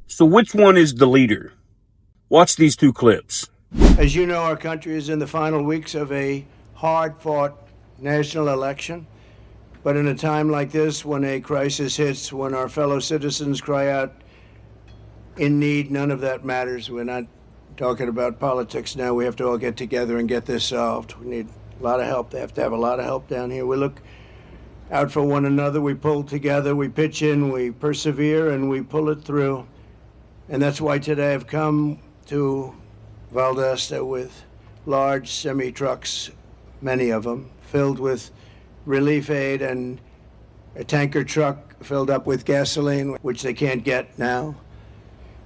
So which one is the leader? Watch these two clips. As you know, our country is in the final weeks of a hard-fought national election. But in a time like this, when a crisis hits, when our fellow citizens cry out in need, none of that matters. We're not talking about politics now. We have to all get together and get this solved. We need a lot of help. They have to have a lot of help down here. We look out for one another. We pull together. We pitch in. We persevere, and we pull it through. And that's why today I've come to Valdosta with large semi-trucks, many of them, filled with relief aid, and a tanker truck filled up with gasoline, which they can't get now.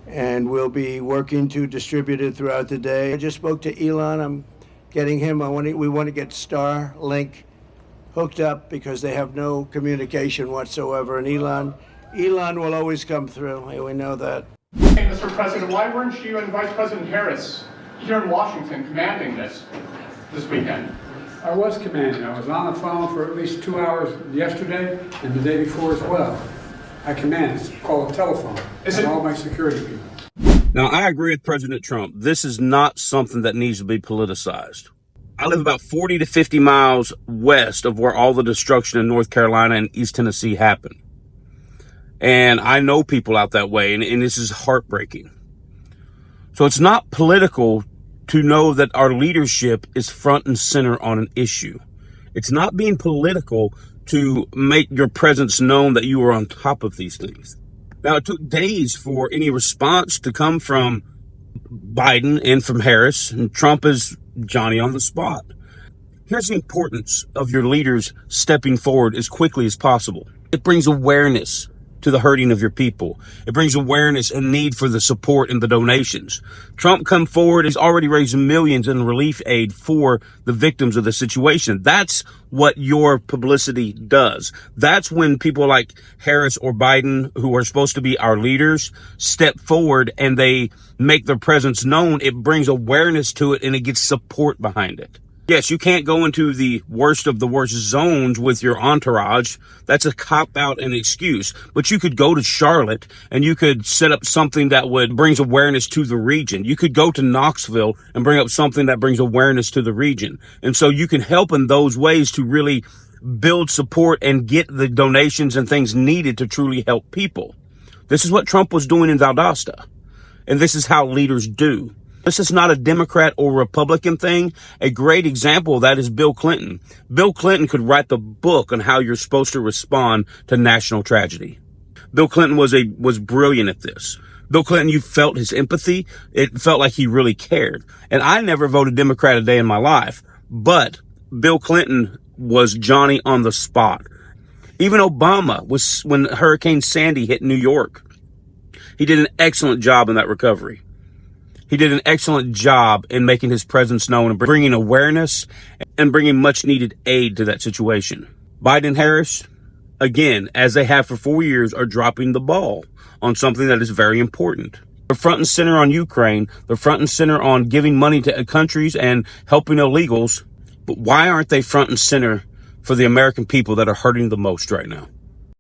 And we'll be working to distribute it throughout the day. I just spoke to Elon. I'm getting him. We want to get Starlink hooked up because they have no communication whatsoever. And Elon will always come through. We know that. Mr. President, why weren't you and Vice President Harris here in Washington commanding this weekend? I was commanding. I was on the phone for at least 2 hours yesterday and the day before as well. I command. It's called a telephone. And all my security people. Now, I agree with President Trump. This is not something that needs to be politicized. I live about 40 to 50 miles west of where all the destruction in North Carolina and East Tennessee happened. And I know people out that way, and this is heartbreaking. So it's not political to know that our leadership is front and center on an issue. It's not being political to make your presence known that you are on top of these things. Now, it took days for any response to come from Biden and from Harris, and Trump is Johnny on the spot. Here's the importance of your leaders stepping forward as quickly as possible. It brings awareness to the hurting of your people. It brings awareness and need for the support and the donations. Trump come forward. He's already raised millions in relief aid for the victims of the situation. That's what your publicity does. That's when people like Harris or Biden, who are supposed to be our leaders, step forward and they make their presence known. It brings awareness to it and it gets support behind it. Yes, you can't go into the worst of the worst zones with your entourage. That's a cop-out and excuse. But you could go to Charlotte and you could set up something that would brings awareness to the region. You could go to Knoxville and bring up something that brings awareness to the region. And so you can help in those ways to really build support and get the donations and things needed to truly help people. This is what Trump was doing in Valdosta. And this is how leaders do. This is not a Democrat or Republican thing. A great example of that is Bill Clinton. Bill Clinton could write the book on how you're supposed to respond to national tragedy. Bill Clinton was brilliant at this. Bill Clinton, you felt his empathy. It felt like he really cared. And I never voted Democrat a day in my life, but Bill Clinton was Johnny on the spot. Even Obama was, when Hurricane Sandy hit New York, he did an excellent job in that recovery. He did an excellent job in making his presence known and bringing awareness and bringing much needed aid to that situation. Biden and Harris, again, as they have for 4 years, are dropping the ball on something that is very important. They're front and center on Ukraine. They're front and center on giving money to countries and helping illegals. But why aren't they front and center for the American people that are hurting the most right now?